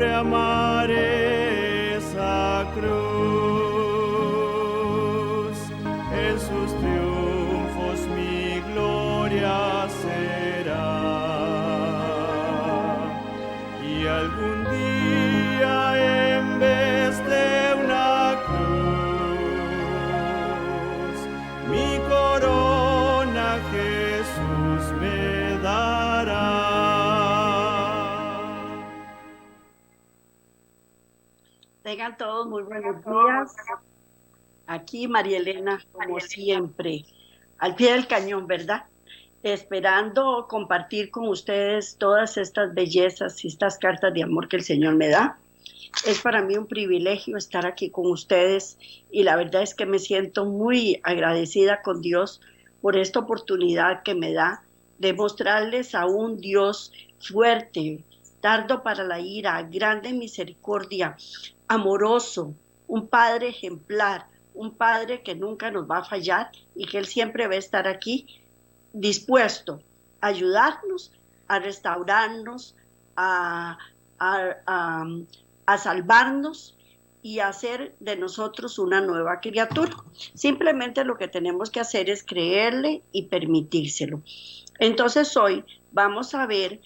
siempre amaré esa cruz. En sus triunfos mi gloria será. Y algún día en vez de una cruz, mi corona Jesús me dará. Tengan todos muy buenos días. Aquí María Elena, como siempre, al pie del cañón, ¿verdad? Esperando compartir con ustedes todas estas bellezas y estas cartas de amor que el Señor me da. Es para mí un privilegio estar aquí con ustedes y la verdad es que me siento muy agradecida con Dios por esta oportunidad que me da de mostrarles a un Dios fuerte, tardo para la ira, grande en misericordia, amoroso, un Padre ejemplar, un Padre que nunca nos va a fallar y que Él siempre va a estar aquí dispuesto a ayudarnos, a restaurarnos, a, a, a, a salvarnos y a hacer de nosotros una nueva criatura. Simplemente lo que tenemos que hacer es creerle y permitírselo. Entonces hoy vamos a ver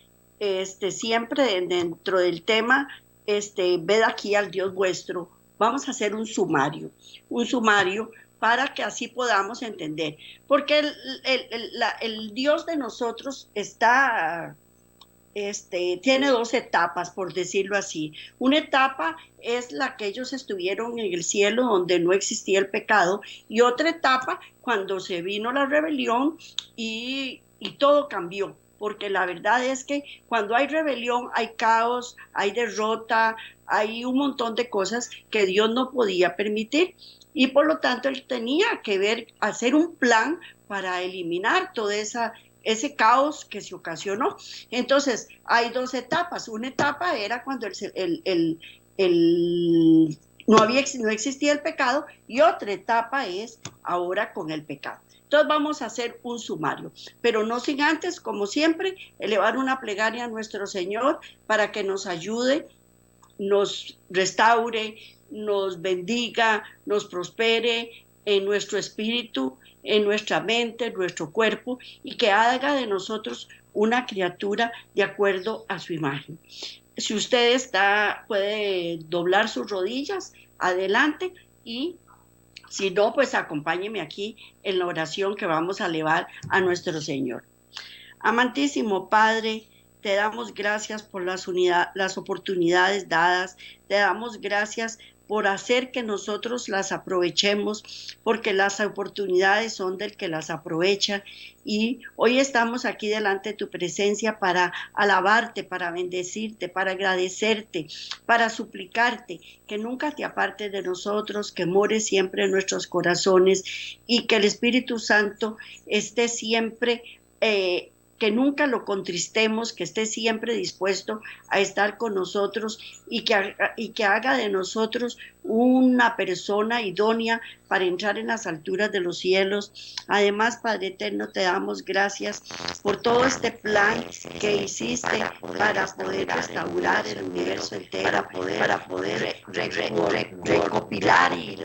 siempre dentro del tema, ved aquí al Dios vuestro, vamos a hacer un sumario para que así podamos entender, porque el Dios de nosotros está, tiene dos etapas, por decirlo así. Una etapa es la que ellos estuvieron en el cielo, donde no existía el pecado, y otra etapa cuando se vino la rebelión y todo cambió. Porque la verdad es que cuando hay rebelión hay caos, hay derrota, hay un montón de cosas que Dios no podía permitir. Y por lo tanto él tenía que hacer un plan para eliminar toda ese caos que se ocasionó. Entonces, hay dos etapas. Una etapa era cuando no existía el pecado, y otra etapa es ahora con el pecado. Entonces vamos a hacer un sumario, pero no sin antes, como siempre, elevar una plegaria a nuestro Señor para que nos ayude, nos restaure, nos bendiga, nos prospere en nuestro espíritu, en nuestra mente, en nuestro cuerpo, y que haga de nosotros una criatura de acuerdo a su imagen. Si usted puede doblar sus rodillas, adelante, y si no, pues acompáñeme aquí en la oración que vamos a elevar a nuestro Señor. Amantísimo Padre, te damos gracias por las oportunidades dadas, te damos gracias por hacer que nosotros las aprovechemos, porque las oportunidades son del que las aprovecha, y hoy estamos aquí delante de tu presencia para alabarte, para bendecirte, para agradecerte, para suplicarte que nunca te apartes de nosotros, que mores siempre en nuestros corazones y que el Espíritu Santo esté siempre que nunca lo contristemos, que esté siempre dispuesto a estar con nosotros y que haga de nosotros una persona idónea para entrar en las alturas de los cielos. Además, Padre eterno, te damos gracias por todo este plan que hiciste para poder restaurar el universo entero, para poder recopilar y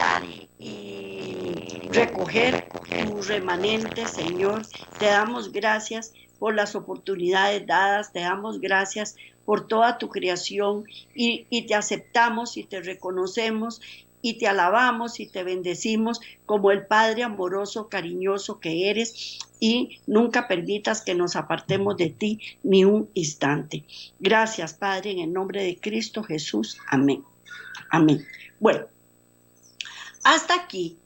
recoger tu remanente, Señor. Te damos gracias por las oportunidades dadas, te damos gracias por toda tu creación y te aceptamos y te reconocemos y te alabamos y te bendecimos como el Padre amoroso, cariñoso que eres, y nunca permitas que nos apartemos de ti ni un instante. Gracias, Padre, en el nombre de Cristo Jesús. Amén. Amén. Bueno, hasta aquí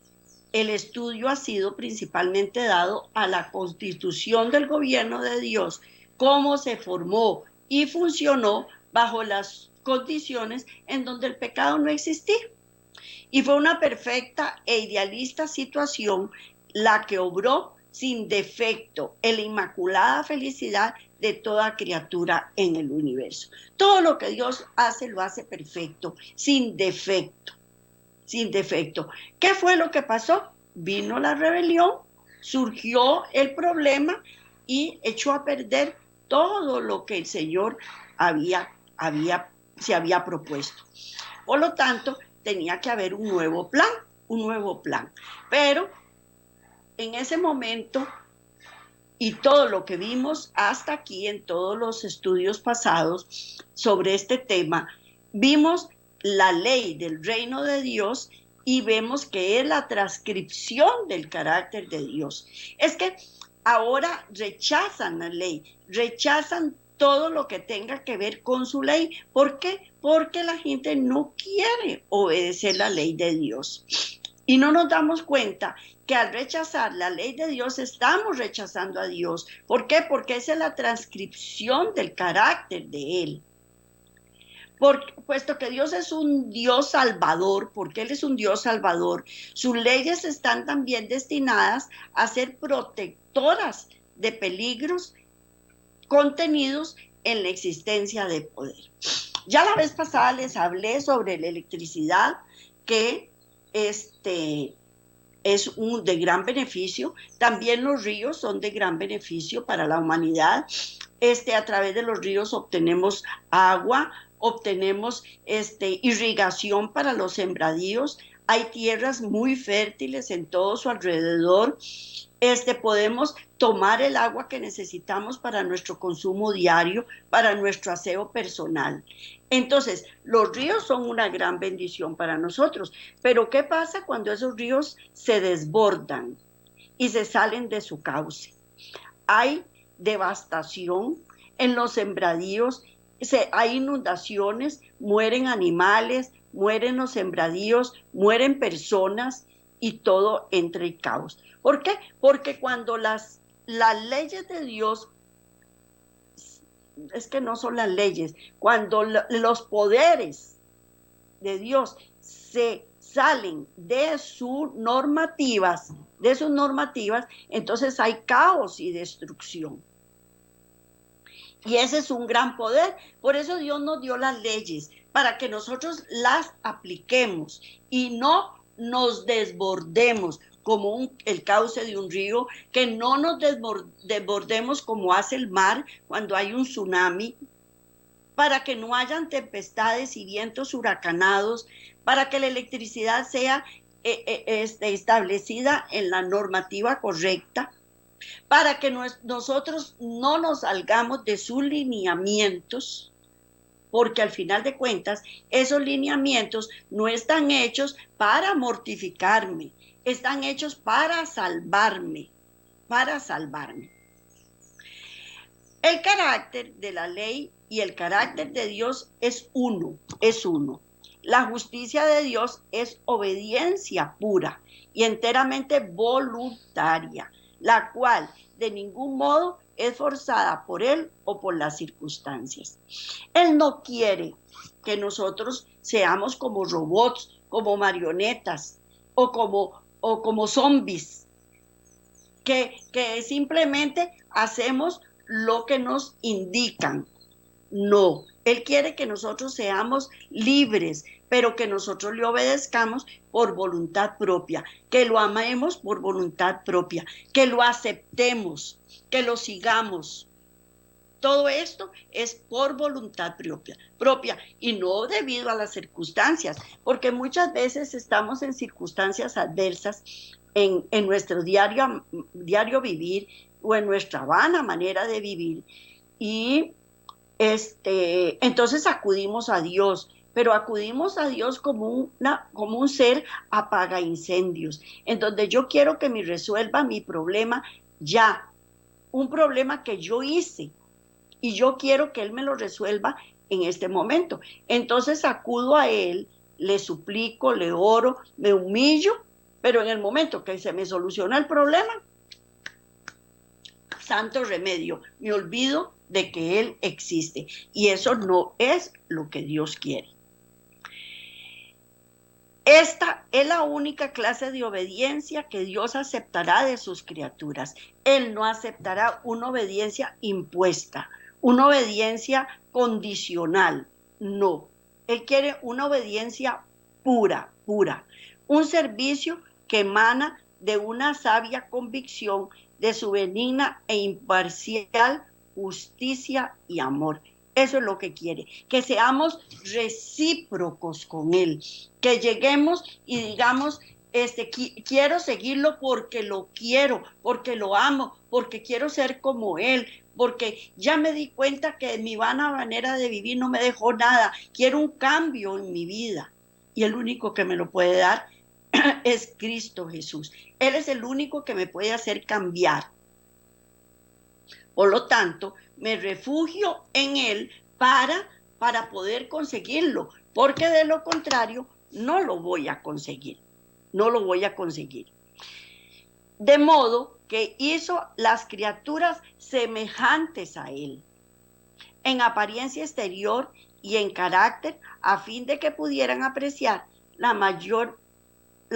el estudio ha sido principalmente dado a la constitución del gobierno de Dios, cómo se formó y funcionó bajo las condiciones en donde el pecado no existía. Y fue una perfecta e idealista situación la que obró sin defecto en la inmaculada felicidad de toda criatura en el universo. Todo lo que Dios hace, lo hace perfecto, sin defecto. Sin defecto. ¿Qué fue lo que pasó? Vino la rebelión, surgió el problema y echó a perder todo lo que el Señor había se había propuesto. Por lo tanto, tenía que haber un nuevo plan. Pero en ese momento, y todo lo que vimos hasta aquí en todos los estudios pasados sobre este tema, vimos la ley del reino de Dios y vemos que es la transcripción del carácter de Dios. Es que ahora rechazan la ley, rechazan todo lo que tenga que ver con su ley. ¿Por qué? Porque la gente no quiere obedecer la ley de Dios. Y no nos damos cuenta que al rechazar la ley de Dios estamos rechazando a Dios. ¿Por qué? Porque esa es la transcripción del carácter de Él. Puesto que Dios es un Dios salvador, porque Él es un Dios salvador, sus leyes están también destinadas a ser protectoras de peligros contenidos en la existencia de poder. Ya la vez pasada les hablé sobre la electricidad, que es de gran beneficio. También los ríos son de gran beneficio para la humanidad. A través de los ríos obtenemos agua, obtenemos irrigación para los sembradíos. Hay tierras muy fértiles en todo su alrededor. Podemos tomar el agua que necesitamos para nuestro consumo diario, para nuestro aseo personal. Entonces, los ríos son una gran bendición para nosotros. Pero ¿qué pasa cuando esos ríos se desbordan y se salen de su cauce? Hay devastación en los sembradíos, hay inundaciones, mueren animales, mueren los sembradíos, mueren personas y todo entra en caos. ¿Por qué? Porque cuando las leyes de Dios, es que no son las leyes, cuando los poderes de Dios se salen de sus normativas, entonces hay caos y destrucción. Y ese es un gran poder. Por eso Dios nos dio las leyes, para que nosotros las apliquemos y no nos desbordemos como el cauce de un río, que no nos desbordemos como hace el mar cuando hay un tsunami, para que no hayan tempestades y vientos huracanados, para que la electricidad sea establecida en la normativa correcta, para que nosotros no nos salgamos de sus lineamientos, porque al final de cuentas esos lineamientos no están hechos para mortificarme, están hechos para salvarme, El carácter de la ley y el carácter de Dios es uno. La justicia de Dios es obediencia pura y enteramente voluntaria, la cual de ningún modo es forzada por Él o por las circunstancias. Él no quiere que nosotros seamos como robots, como marionetas o como zombies, que simplemente hacemos lo que nos indican. No, Él quiere que nosotros seamos libres, pero que nosotros le obedezcamos por voluntad propia, que lo amemos por voluntad propia, que lo aceptemos, que lo sigamos. Todo esto es por voluntad propia y no debido a las circunstancias, porque muchas veces estamos en circunstancias adversas en nuestro diario vivir o en nuestra vana manera de vivir, y entonces acudimos a Dios, pero acudimos a Dios como un ser apaga incendios, en donde yo quiero que me resuelva mi problema ya, un problema que yo hice, y yo quiero que Él me lo resuelva en este momento. Entonces acudo a Él, le suplico, le oro, me humillo, pero en el momento que se me soluciona el problema, santo remedio, me olvido de que Él existe. Y eso no es lo que Dios quiere. Esta es la única clase de obediencia que Dios aceptará de sus criaturas. Él no aceptará una obediencia impuesta, una obediencia condicional. No, Él quiere una obediencia pura, un servicio que emana de una sabia convicción de su benigna e imparcial justicia y amor. Eso es lo que quiere, que seamos recíprocos con Él, que lleguemos y digamos, quiero seguirlo porque lo quiero, porque lo amo, porque quiero ser como Él, porque ya me di cuenta que mi vana manera de vivir no me dejó nada, quiero un cambio en mi vida. Y el único que me lo puede dar es Cristo Jesús. Él es el único que me puede hacer cambiar. Por lo tanto, me refugio en Él para poder conseguirlo, porque de lo contrario no lo voy a conseguir. No lo voy a conseguir. De modo que hizo las criaturas semejantes a Él, en apariencia exterior y en carácter, a fin de que pudieran apreciar la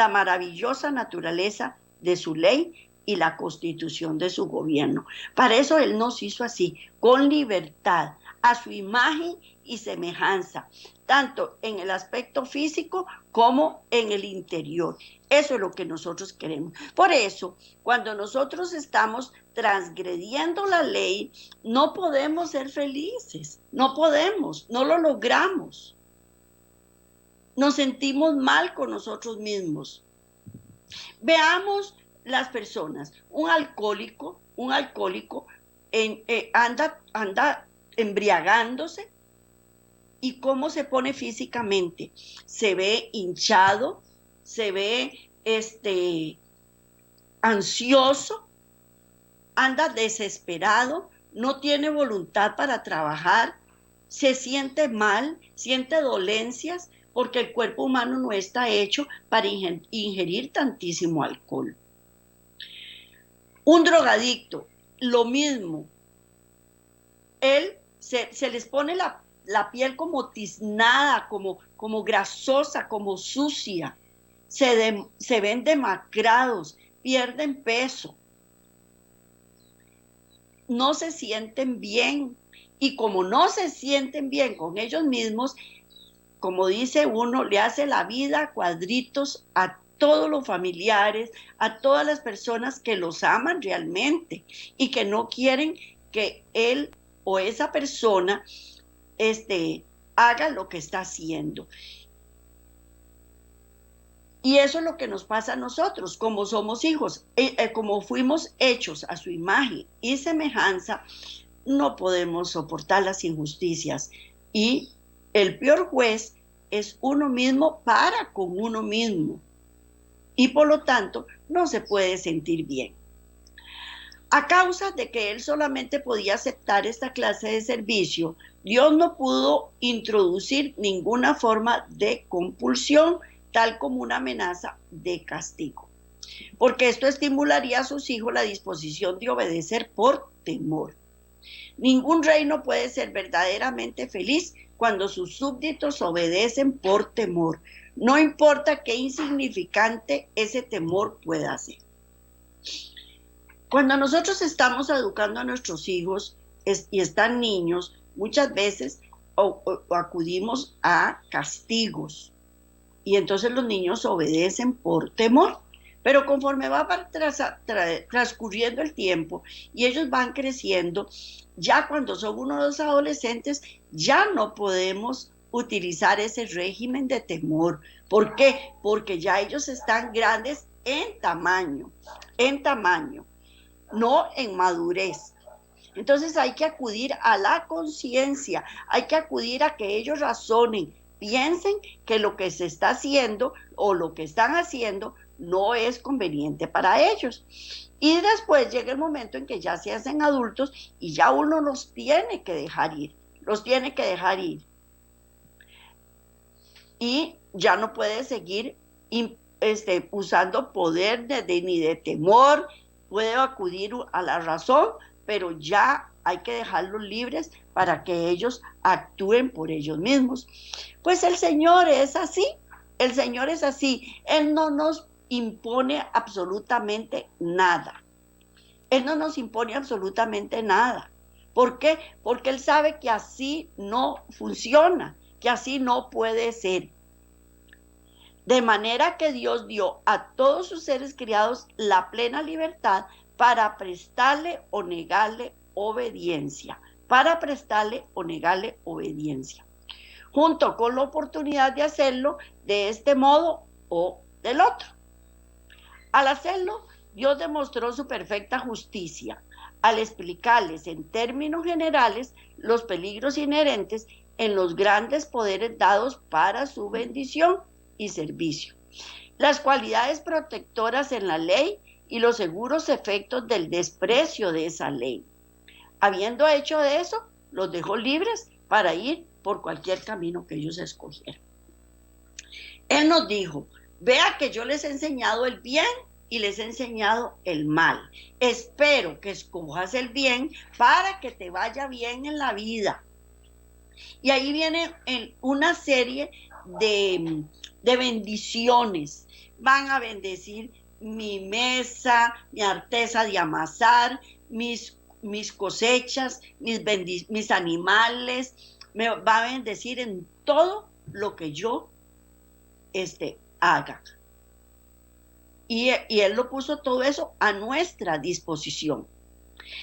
maravillosa naturaleza de su ley y la constitución de su gobierno. Para eso Él nos hizo así, con libertad, a su imagen y semejanza, tanto en el aspecto físico como en el interior. Eso es lo que nosotros queremos. Por eso, cuando nosotros estamos transgrediendo la ley, no podemos ser felices, no podemos, no lo logramos. Nos sentimos mal con nosotros mismos. Veamos las personas. Un alcohólico anda embriagándose, y cómo se pone físicamente. Se ve hinchado, se ve ansioso, anda desesperado, no tiene voluntad para trabajar, se siente mal, siente dolencias, porque el cuerpo humano no está hecho para ingerir tantísimo alcohol. Un drogadicto, lo mismo. Él se les pone la piel como tiznada, como grasosa, como sucia. Se ven demacrados, pierden peso. No se sienten bien. Y como no se sienten bien con ellos mismos, como dice uno, le hace la vida cuadritos a todos los familiares, a todas las personas que los aman realmente y que no quieren que él o esa persona haga lo que está haciendo. Y eso es lo que nos pasa a nosotros, como somos hijos, como fuimos hechos a su imagen y semejanza, no podemos soportar las injusticias. Y el peor juez es uno mismo para con uno mismo. Y por lo tanto, no se puede sentir bien. A causa de que él solamente podía aceptar esta clase de servicio, Dios no pudo introducir ninguna forma de compulsión, tal como una amenaza de castigo, porque esto estimularía a sus hijos la disposición de obedecer por temor. Ningún reino puede ser verdaderamente feliz cuando sus súbditos obedecen por temor, no importa qué insignificante ese temor pueda ser. Cuando nosotros estamos educando a nuestros hijos y están niños, muchas veces acudimos a castigos y entonces los niños obedecen por temor. Pero conforme va transcurriendo el tiempo y ellos van creciendo, ya cuando son unos adolescentes, ya no podemos utilizar ese régimen de temor. ¿Por qué? Porque ya ellos están grandes en tamaño, no en madurez. Entonces hay que acudir a la conciencia, hay que acudir a que ellos razonen, piensen que lo que se está haciendo o lo que están haciendo no es conveniente para ellos. Y después llega el momento en que ya se hacen adultos y ya uno los tiene que dejar ir, Y ya no puede seguir usando poder ni de temor, puede acudir a la razón, pero ya hay que dejarlos libres para que ellos actúen por ellos mismos. Pues el Señor es así, Él no nos impone absolutamente nada. ¿Por qué? Porque Él sabe que así no funciona, que así no puede ser. De manera que Dios dio a todos sus seres criados la plena libertad para prestarle o negarle obediencia. para prestarle o negarle obediencia, junto con la oportunidad de hacerlo de este modo o del otro. Al hacerlo, Dios demostró su perfecta justicia al explicarles en términos generales los peligros inherentes en los grandes poderes dados para su bendición y servicio, las cualidades protectoras en la ley y los seguros efectos del desprecio de esa ley. Habiendo hecho de eso, los dejó libres para ir por cualquier camino que ellos escogieran. Él nos dijo: vea que yo les he enseñado el bien y les he enseñado el mal. Espero que escojas el bien para que te vaya bien en la vida. Y ahí viene una serie de bendiciones. Van a bendecir mi mesa, mi arteza de amasar, mis cosechas, mis animales. Me va a bendecir en todo lo que yo haga. Y Él lo puso todo eso a nuestra disposición.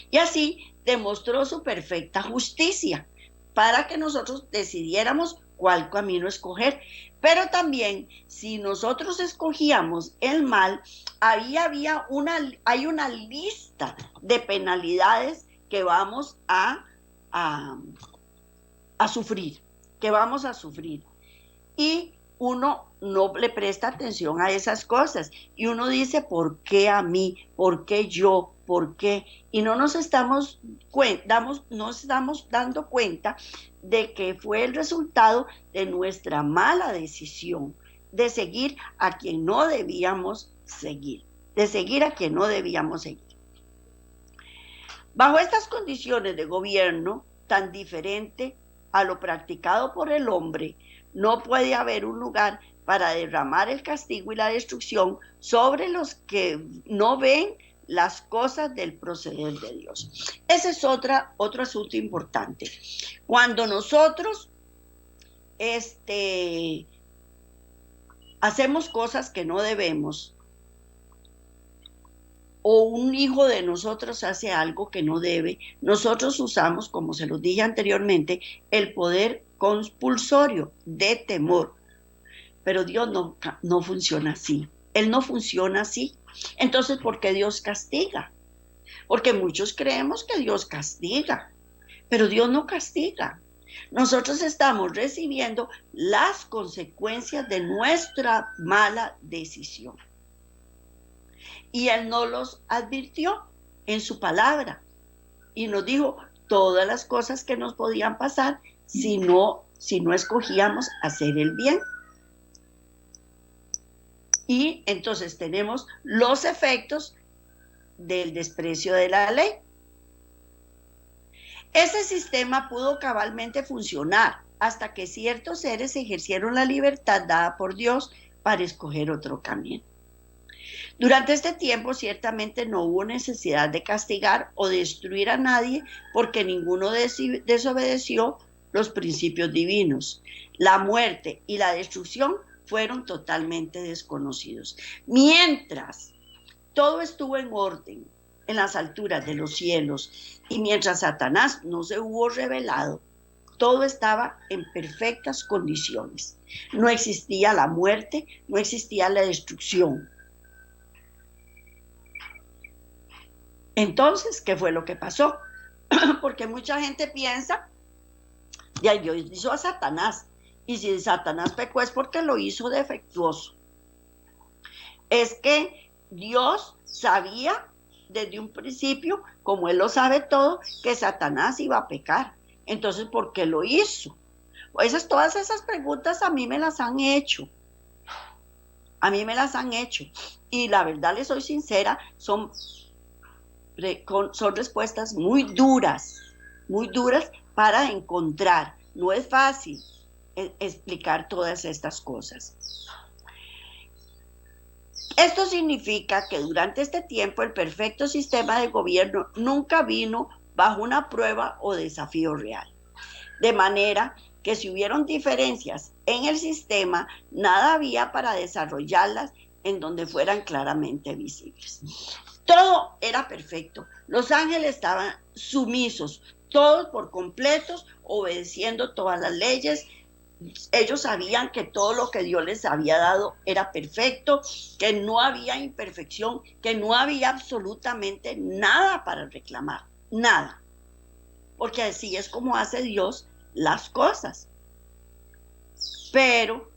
Y así demostró su perfecta justicia para que nosotros decidiéramos cuál camino escoger. Pero también, si nosotros escogíamos el mal, hay una lista de penalidades que vamos a sufrir, Y uno no le presta atención a esas cosas. Y uno dice: ¿por qué a mí? ¿Por qué yo? ¿Por qué? Y no nos estamos dando cuenta de que fue el resultado de nuestra mala decisión de seguir a quien no debíamos seguir, Bajo estas condiciones de gobierno tan diferente a lo practicado por el hombre, no puede haber un lugar para derramar el castigo y la destrucción sobre los que no ven las cosas del proceder de Dios. Ese es otro asunto importante. Cuando nosotros hacemos cosas que no debemos, o un hijo de nosotros hace algo que no debe, nosotros usamos, como se los dije anteriormente, el poder compulsorio de temor. Pero Dios no funciona así. Él no funciona así. Entonces, ¿por qué Dios castiga? Porque muchos creemos que Dios castiga, pero Dios no castiga. Nosotros estamos recibiendo las consecuencias de nuestra mala decisión. Y Él nos los advirtió en su palabra y nos dijo todas las cosas que nos podían pasar si no escogíamos hacer el bien. Y entonces tenemos los efectos del desprecio de la ley. Ese sistema pudo cabalmente funcionar hasta que ciertos seres ejercieron la libertad dada por Dios para escoger otro camino. Durante este tiempo ciertamente no hubo necesidad de castigar o destruir a nadie porque ninguno desobedeció los principios divinos. La muerte y la destrucción fueron totalmente desconocidos. Mientras todo estuvo en orden en las alturas de los cielos y mientras Satanás no se hubo revelado, todo estaba en perfectas condiciones. No existía la muerte, no existía la destrucción. Entonces, ¿qué fue lo que pasó? Porque mucha gente piensa, ya Dios hizo a Satanás, y si Satanás pecó es porque lo hizo defectuoso. Es que Dios sabía desde un principio, como Él lo sabe todo, que Satanás iba a pecar. Entonces, ¿por qué lo hizo? Todas esas preguntas a mí me las han hecho. Y la verdad, les soy sincera, son respuestas muy duras para encontrar. No es fácil explicar todas estas cosas. Esto significa que durante este tiempo el perfecto sistema de gobierno nunca vino bajo una prueba o desafío real. De manera que si hubieron diferencias en el sistema, nada había para desarrollarlas en donde fueran claramente visibles. Todo era perfecto. Los ángeles estaban sumisos. todos por completos, obedeciendo todas las leyes. Ellos sabían que todo lo que Dios les había dado era perfecto, que no había imperfección, que no había absolutamente nada para reclamar, nada. Porque así es como hace Dios las cosas. Pero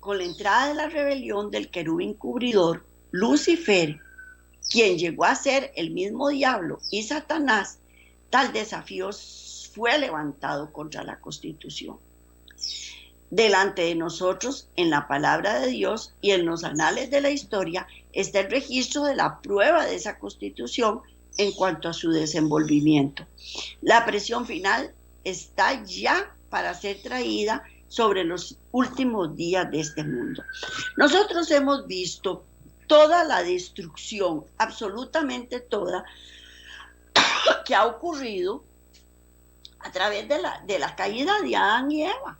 con la entrada de la rebelión del querubín cubridor, Lucifer, quien llegó a ser el mismo diablo y Satanás, tal desafío fue levantado contra la Constitución. Delante de nosotros, en la palabra de Dios y en los anales de la historia, está el registro de la prueba de esa Constitución en cuanto a su desenvolvimiento. La presión final está ya para ser traída sobre los últimos días de este mundo. Nosotros hemos visto toda la destrucción, absolutamente toda, que ha ocurrido a través de la caída de Adán y Eva.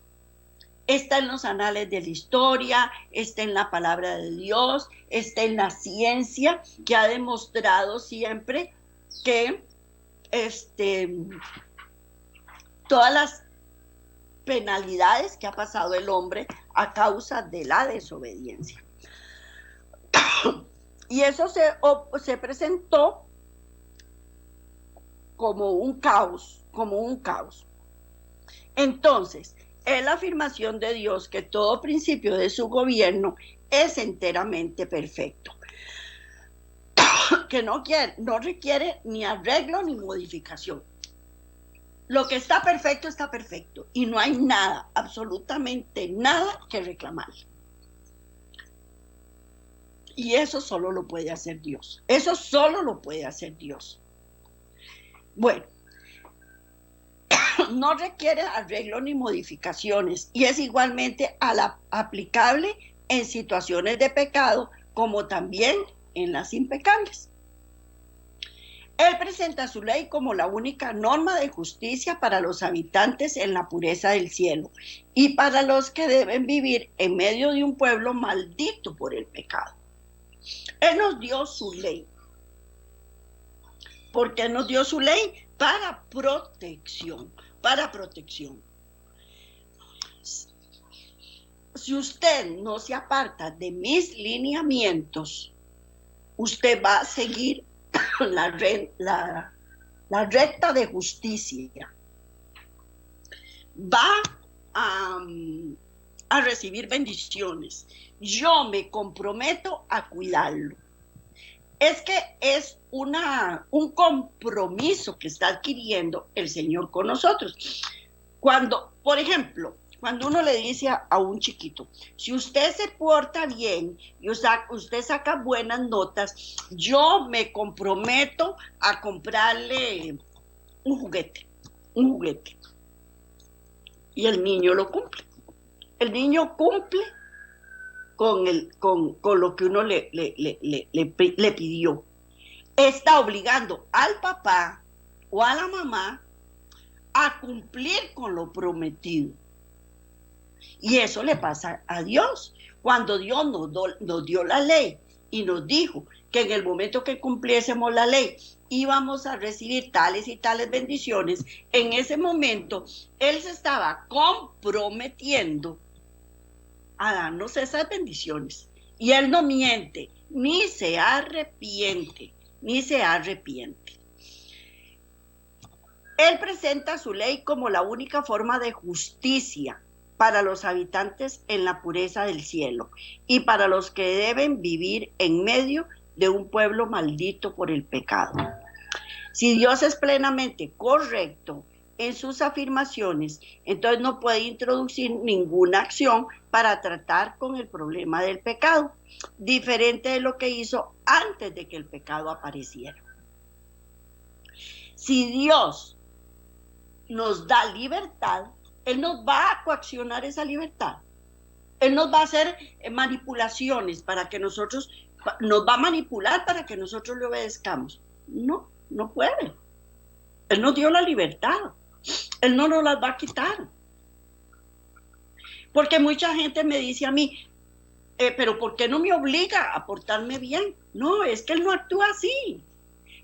Está en los anales de la historia, está en la palabra de Dios, está en la ciencia, que ha demostrado siempre que todas las penalidades que ha pasado el hombre a causa de la desobediencia. Y eso se presentó como un caos, Entonces, es la afirmación de Dios que todo principio de su gobierno es enteramente perfecto, que no requiere ni arreglo ni modificación. Lo que está perfecto y no hay nada, absolutamente nada que reclamar. Y eso solo lo puede hacer Dios. Eso solo lo puede hacer Dios. Bueno, no requiere arreglo ni modificaciones y es igualmente aplicable en situaciones de pecado como también en las impecables. Él presenta su ley como la única norma de justicia para los habitantes en la pureza del cielo y para los que deben vivir en medio de un pueblo maldito por el pecado. Él nos dio su ley. ¿Por qué nos dio su ley? Para protección. Si usted no se aparta de mis lineamientos, usted va a seguir la recta de justicia. Va a recibir bendiciones. Yo me comprometo a cuidarlo. Es que es un compromiso que está adquiriendo el Señor con nosotros. Cuando, por ejemplo, cuando uno le dice a un chiquito, si usted se porta bien y usted saca buenas notas, yo me comprometo a comprarle un juguete. Y el niño lo cumple. El niño cumple con lo que uno le pidió. Está obligando al papá o a la mamá a cumplir con lo prometido. Y eso le pasa a Dios. Cuando Dios nos dio la ley y nos dijo que en el momento que cumpliésemos la ley íbamos a recibir tales y tales bendiciones, en ese momento Él se estaba comprometiendo a darnos esas bendiciones. Y Él no miente, ni se arrepiente. Él presenta su ley como la única forma de justicia para los habitantes en la pureza del cielo y para los que deben vivir en medio de un pueblo maldito por el pecado. Si Dios es plenamente correcto en sus afirmaciones, entonces no puede introducir ninguna acción para tratar con el problema del pecado, diferente de lo que hizo antes de que el pecado apareciera. Si Dios nos da libertad, Él nos va a coaccionar esa libertad. Él nos va a hacer manipulaciones para que nos va a manipular para que nosotros le obedezcamos. No puede. Él nos dio la libertad. Él no nos las va a quitar. Porque mucha gente me dice a mí, pero ¿por qué no me obliga a portarme bien? No, es que Él no actúa así.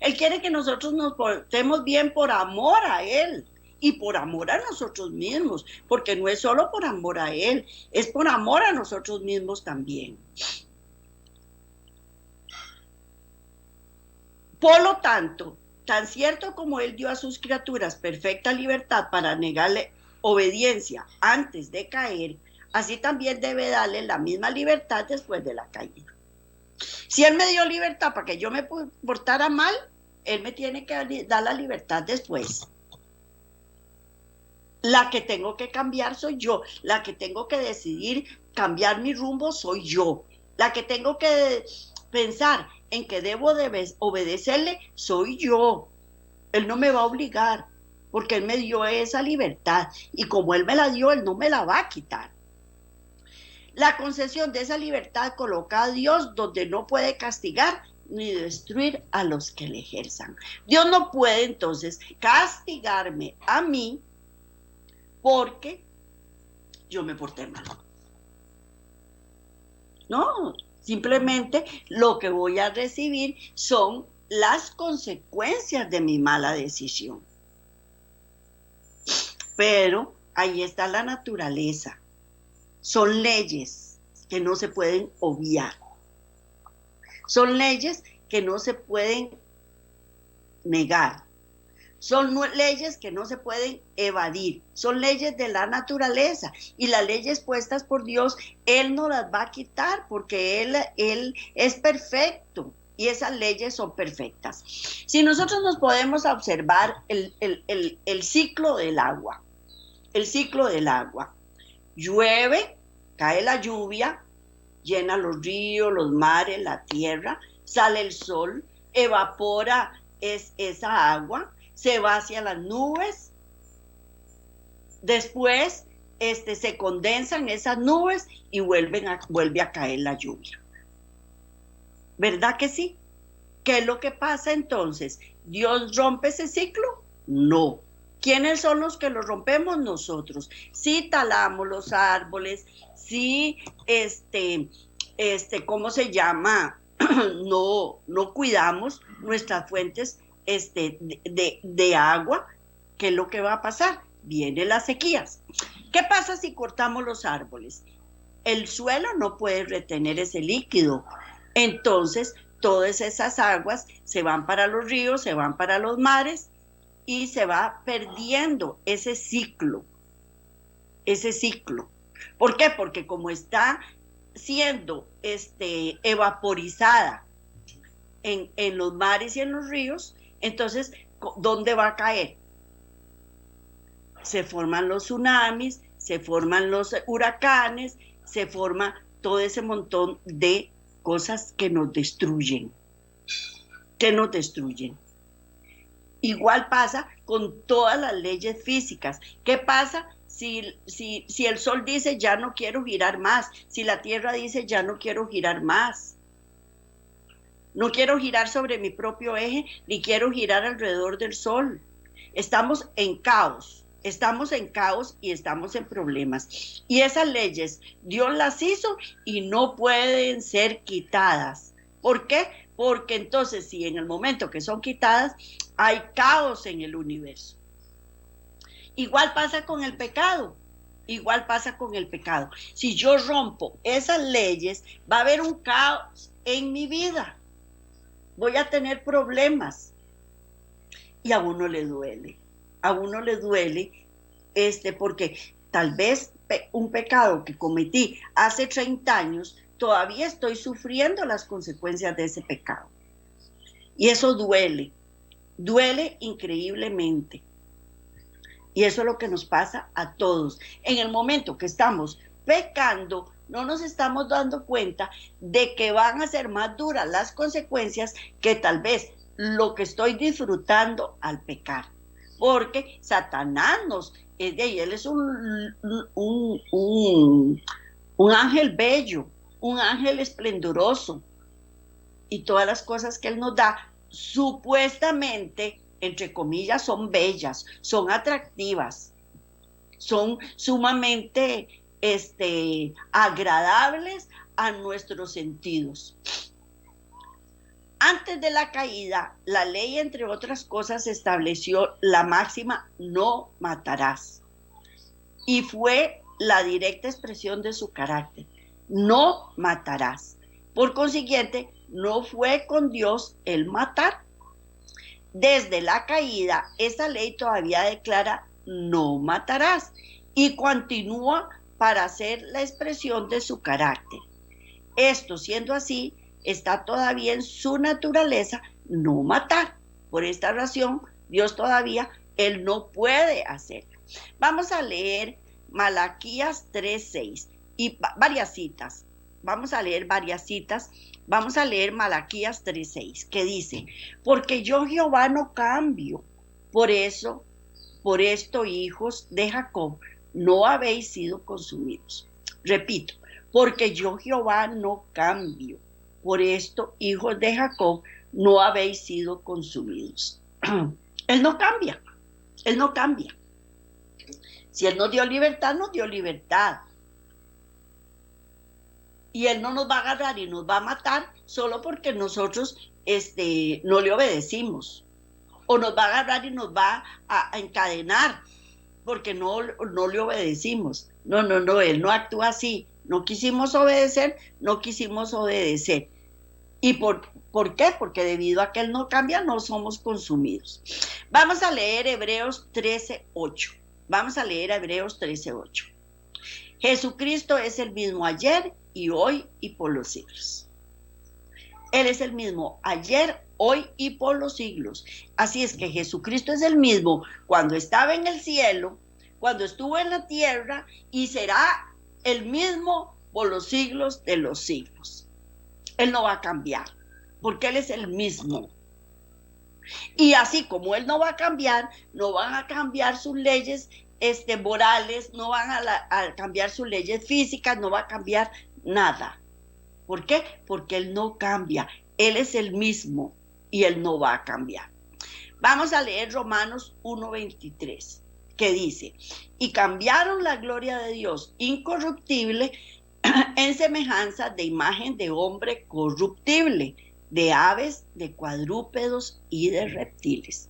Él quiere que nosotros nos portemos bien por amor a Él y por amor a nosotros mismos, porque no es solo por amor a Él, es por amor a nosotros mismos también. Por lo tanto, tan cierto como Él dio a sus criaturas perfecta libertad para negarle obediencia antes de caer, así también debe darle la misma libertad después de la caída. Si Él me dio libertad para que yo me portara mal, Él me tiene que dar la libertad después. La que tengo que cambiar soy yo, la que tengo que decidir cambiar mi rumbo soy yo, la que tengo que pensar en que debo de obedecerle soy yo. Él no me va a obligar, porque Él me dio esa libertad, y como Él me la dio, Él no me la va a quitar. La concesión de esa libertad coloca a Dios donde no puede castigar ni destruir a los que le ejerzan. Dios no puede entonces castigarme a mí porque yo me porté mal. No, simplemente lo que voy a recibir son las consecuencias de mi mala decisión. Pero ahí está la naturaleza. Son leyes que no se pueden obviar. Son leyes que no se pueden negar. Son leyes que no se pueden evadir. Son leyes de la naturaleza. Y las leyes puestas por Dios, Él no las va a quitar porque Él es perfecto. Y esas leyes son perfectas. Si nosotros nos podemos observar el ciclo del agua. El ciclo del agua. Llueve, cae la lluvia, llena los ríos, los mares, la tierra, sale el sol, evapora esa agua, se va hacia las nubes, después se condensan esas nubes y vuelve a caer la lluvia. ¿Verdad que sí? ¿Qué es lo que pasa entonces? ¿Dios rompe ese ciclo? No. ¿Quiénes son los que lo rompemos? Nosotros. Si talamos los árboles, si ¿cómo se llama? No cuidamos nuestras fuentes de agua, ¿qué es lo que va a pasar? Vienen las sequías. ¿Qué pasa si cortamos los árboles? El suelo no puede retener ese líquido. Entonces, todas esas aguas se van para los ríos, se van para los mares y se va perdiendo ese ciclo. Ese ciclo. ¿Por qué? Porque como está siendo evaporizada en los mares y en los ríos, entonces, ¿dónde va a caer? Se forman los tsunamis, se forman los huracanes, se forma todo ese montón de cosas que nos destruyen. Que nos destruyen. Igual pasa con todas las leyes físicas. ¿Qué pasa si el sol dice ya no quiero girar más? Si la tierra dice ya no quiero girar más. No quiero girar sobre mi propio eje, ni quiero girar alrededor del sol. Estamos en caos y estamos en problemas. Y esas leyes Dios las hizo y no pueden ser quitadas. ¿Por qué? Porque entonces si en el momento que son quitadas hay caos en el universo. Igual pasa con el pecado. Igual pasa con el pecado. Si yo rompo esas leyes, va a haber un caos en mi vida. Voy a tener problemas. Y a uno le duele. A uno le duele porque tal vez un pecado que cometí hace 30 años, todavía estoy sufriendo las consecuencias de ese pecado. Y eso duele. Duele increíblemente. Y eso es lo que nos pasa a todos. En el momento que estamos pecando, no nos estamos dando cuenta de que van a ser más duras las consecuencias que tal vez lo que estoy disfrutando al pecar. Porque Satanás él es un ángel bello, un ángel esplendoroso. Y todas las cosas que él nos da, supuestamente, entre comillas, son bellas, son atractivas, son sumamente agradables a nuestros sentidos. Antes de la caída, la ley, entre otras cosas, estableció la máxima no matarás. Y fue la directa expresión de su carácter. No matarás. Por consiguiente, no fue con Dios el matar. Desde la caída, esa ley todavía declara no matarás y continúa para ser la expresión de su carácter. Esto siendo así, está todavía en su naturaleza no matar. Por esta razón, Dios todavía, Él no puede hacerlo. Vamos a leer Malaquías 3:6 y varias citas. Vamos a leer varias citas. Vamos a leer Malaquías 3:6, que dice: porque yo Jehová no cambio. Por esto, hijos de Jacob, no habéis sido consumidos. Repito, porque yo Jehová no cambio. Por esto, hijos de Jacob, no habéis sido consumidos. Él no cambia. Él no cambia. Si Él nos dio libertad, nos dio libertad. Y Él no nos va a agarrar y nos va a matar solo porque nosotros no le obedecimos. O nos va a agarrar y nos va a encadenar porque no le obedecimos. No, Él no actúa así. No quisimos obedecer, no quisimos obedecer. ¿Y por qué? Porque debido a que Él no cambia, no somos consumidos. Vamos a leer Hebreos 13:8. Vamos a leer Hebreos 13:8. Jesucristo es el mismo ayer y hoy y por los siglos. Él es el mismo ayer, hoy y por los siglos. Así es que Jesucristo es el mismo cuando estaba en el cielo, cuando estuvo en la tierra, y será el mismo por los siglos de los siglos. Él no va a cambiar, porque Él es el mismo. Y así como Él no va a cambiar, no van a cambiar sus leyes morales, no van a cambiar sus leyes físicas, no va a cambiar nada. ¿Por qué? Porque Él no cambia. Él es el mismo y Él no va a cambiar. Vamos a leer Romanos 1:23, que dice: y cambiaron la gloria de Dios incorruptible en semejanza de imagen de hombre corruptible, de aves, de cuadrúpedos y de reptiles.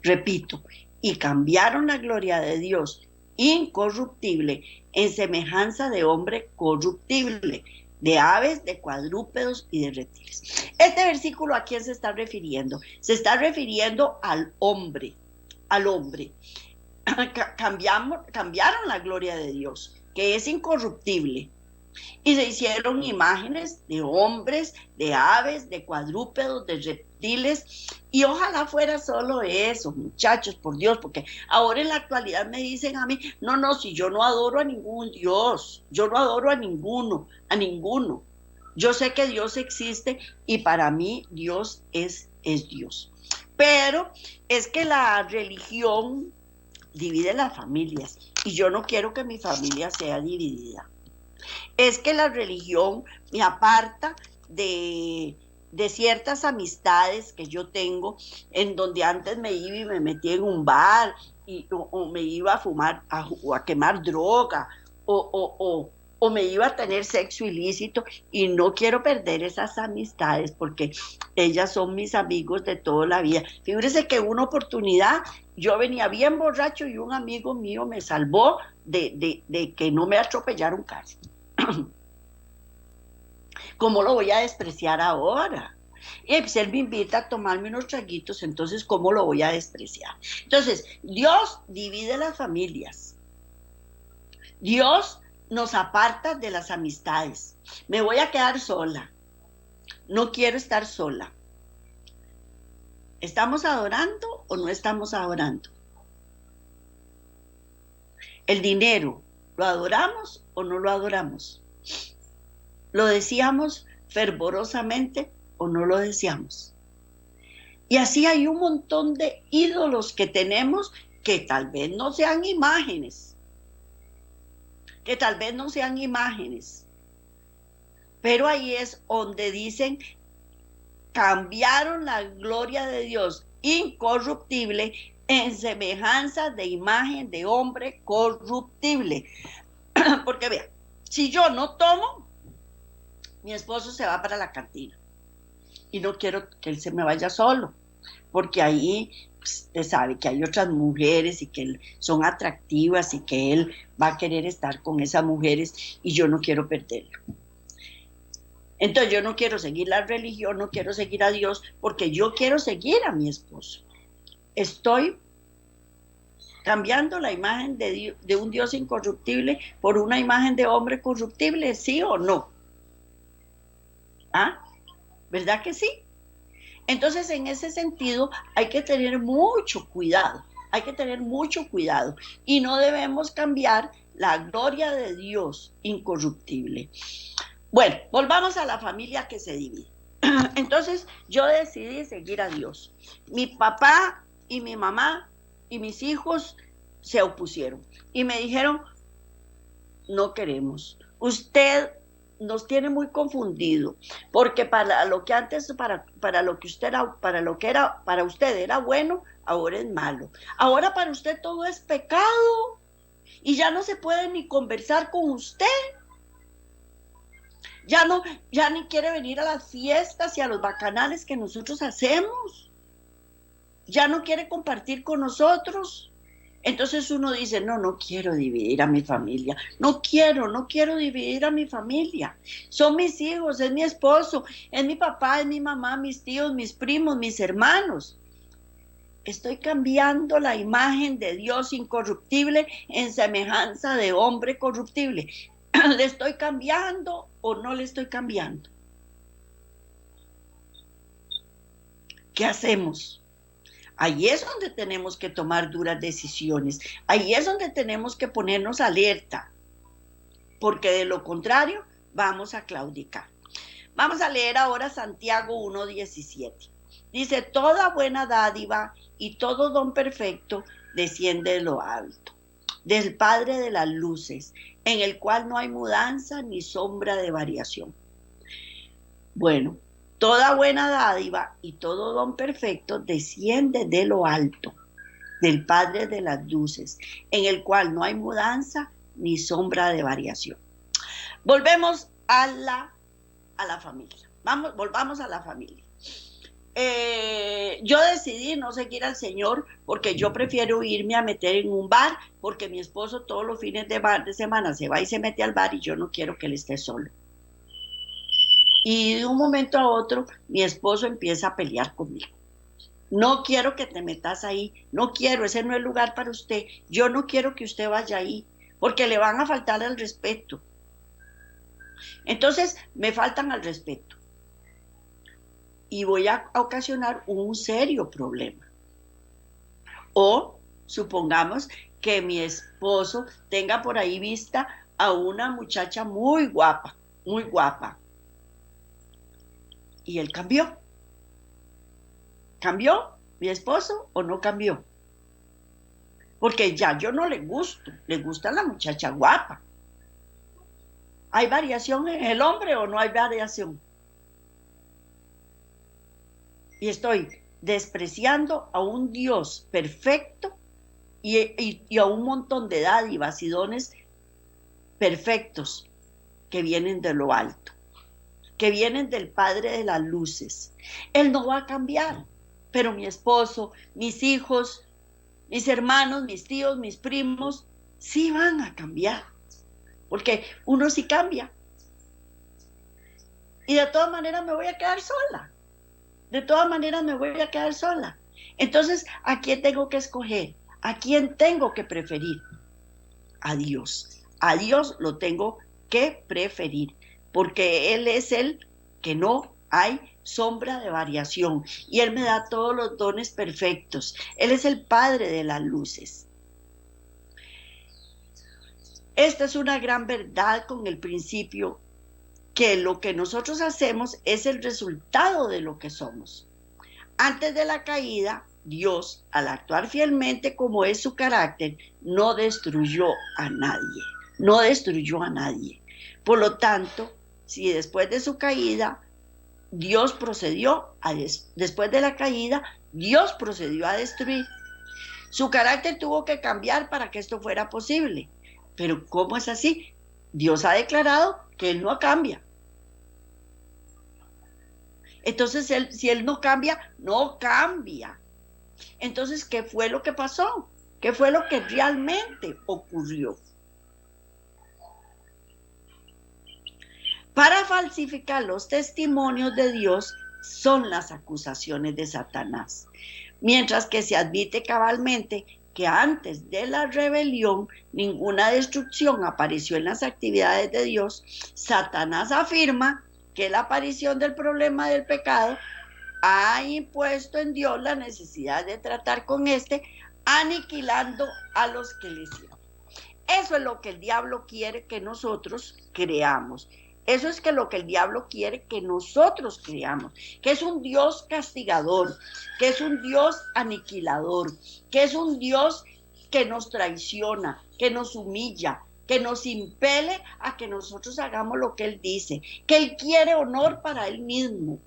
Repito, y cambiaron la gloria de Dios incorruptible en semejanza de hombre corruptible, de aves, de cuadrúpedos y de reptiles. Este versículo, ¿a quién se está refiriendo? Se está refiriendo al hombre, al hombre. Cambiaron la gloria de Dios, que es incorruptible, y se hicieron imágenes de hombres, de aves, de cuadrúpedos, de reptiles, y ojalá fuera solo eso, muchachos, por Dios, porque ahora en la actualidad me dicen a mí: no, si yo no adoro a ningún Dios, yo no adoro a ninguno. Yo sé que Dios existe y para mí Dios es Dios. Pero es que la religión divide las familias y yo no quiero que mi familia sea dividida. Es que la religión me aparta de ciertas amistades que yo tengo, en donde antes me iba y me metía en un bar o me iba a fumar o a quemar droga o me iba a tener sexo ilícito, y no quiero perder esas amistades porque ellas son mis amigos de toda la vida. Fíjese que una oportunidad yo venía bien borracho y un amigo mío me salvó de que no me atropellara un carro. ¿Cómo lo voy a despreciar ahora? Y pues él me invita a tomarme unos traguitos, entonces ¿cómo lo voy a despreciar? Entonces, Dios divide las familias. Dios nos aparta de las amistades. Me voy a quedar sola. No quiero estar sola. ¿Estamos adorando o no estamos adorando? El dinero, ¿lo adoramos o no lo adoramos? ¿Lo deseamos fervorosamente o no lo deseamos? Y así hay un montón de ídolos que tenemos que tal vez no sean imágenes. Pero ahí es donde dicen: cambiaron la gloria de Dios incorruptible en semejanza de imagen de hombre corruptible. Porque vea, si yo no tomo, mi esposo se va para la cantina. y no quiero que él se me vaya solo, porque ahí pues, usted sabe que hay otras mujeres y que son atractivas y que él va a querer estar con esas mujeres y yo no quiero perderlo. Entonces yo no quiero seguir la religión, no quiero seguir a Dios, porque yo quiero seguir a mi esposo. Estoy cambiando la imagen de un Dios incorruptible por una imagen de hombre corruptible, ¿sí o no? ¿Ah? ¿Verdad que sí? Entonces, en ese sentido, hay que tener mucho cuidado, hay que tener mucho cuidado y no debemos cambiar la gloria de Dios incorruptible. Bueno, volvamos a la familia que se divide. Entonces, yo decidí seguir a Dios. Mi papá y mi mamá y mis hijos se opusieron y me dijeron, no queremos. Usted nos tiene muy confundido, porque para lo que antes, para lo que usted era, para lo que era, para usted era bueno, ahora es malo. Ahora para usted todo es pecado y ya no se puede ni conversar con usted. Ya ni quiere venir a las fiestas y a los bacanales que nosotros hacemos. Ya no quiere compartir con nosotros. Entonces uno dice, no quiero dividir a mi familia, no quiero dividir a mi familia. Son mis hijos, es mi esposo, es mi papá, es mi mamá, mis tíos, mis primos, mis hermanos. Estoy cambiando la imagen de Dios incorruptible en semejanza de hombre corruptible. ¿Le estoy cambiando o no le estoy cambiando? ¿Qué hacemos? Ahí es donde tenemos que tomar duras decisiones. Ahí es donde tenemos que ponernos alerta. Porque de lo contrario, vamos a claudicar. Vamos a leer ahora Santiago 1:17. Dice, toda buena dádiva y todo don perfecto desciende de lo alto, del Padre de las luces, en el cual no hay mudanza ni sombra de variación. Bueno, toda buena dádiva y todo don perfecto desciende de lo alto, del Padre de las luces, en el cual no hay mudanza ni sombra de variación. Volvemos a la familia. Volvamos a la familia. Yo decidí no seguir al Señor porque yo prefiero irme a meter en un bar, porque mi esposo todos los fines de semana se va y se mete al bar y yo no quiero que él esté solo. Y de un momento a otro, mi esposo empieza a pelear conmigo. No quiero que te metas ahí, no quiero, ese no es el lugar para usted. Yo no quiero que usted vaya ahí, porque le van a faltar al respeto. Entonces, me faltan al respeto. Y voy a ocasionar un serio problema. O supongamos que mi esposo tenga por ahí vista a una muchacha muy guapa, muy guapa. Y él cambió. ¿Cambió mi esposo o no cambió? Porque ya yo no le gusto, le gusta la muchacha guapa. ¿Hay variación en el hombre o no hay variación? Y estoy despreciando a un Dios perfecto y a un montón de dádivas y dones perfectos que vienen de lo alto, que vienen del Padre de las luces. Él no va a cambiar, pero mi esposo, mis hijos, mis hermanos, mis tíos, mis primos, sí van a cambiar, porque uno sí cambia. Y de todas maneras me voy a quedar sola. De todas maneras me voy a quedar sola. Entonces, ¿a quién tengo que escoger? ¿A quién tengo que preferir? A Dios. A Dios lo tengo que preferir, porque Él es el que no hay sombra de variación y Él me da todos los dones perfectos. Él es el Padre de las luces. Esta es una gran verdad con el principio que lo que nosotros hacemos es el resultado de lo que somos. Antes de la caída, Dios, al actuar fielmente como es su carácter, no destruyó a nadie. No destruyó a nadie. Por lo tanto, si después de su caída, después de la caída, Dios procedió a destruir. Su carácter tuvo que cambiar para que esto fuera posible. Pero ¿cómo es así? Dios ha declarado que Él no cambia. Entonces, si él no cambia, no cambia. Entonces, ¿qué fue lo que pasó? ¿Qué fue lo que realmente ocurrió? Para falsificar los testimonios de Dios son las acusaciones de Satanás. Mientras que se admite cabalmente que antes de la rebelión ninguna destrucción apareció en las actividades de Dios, Satanás afirma que la aparición del problema del pecado ha impuesto en Dios la necesidad de tratar con este, aniquilando a los que le sirven. Eso es lo que el diablo quiere que nosotros creamos. Eso es lo que el diablo quiere que nosotros creamos, que es un Dios castigador, que es un Dios aniquilador, que es un Dios que nos traiciona, que nos humilla, que nos impele a que nosotros hagamos lo que Él dice, que Él quiere honor para Él mismo.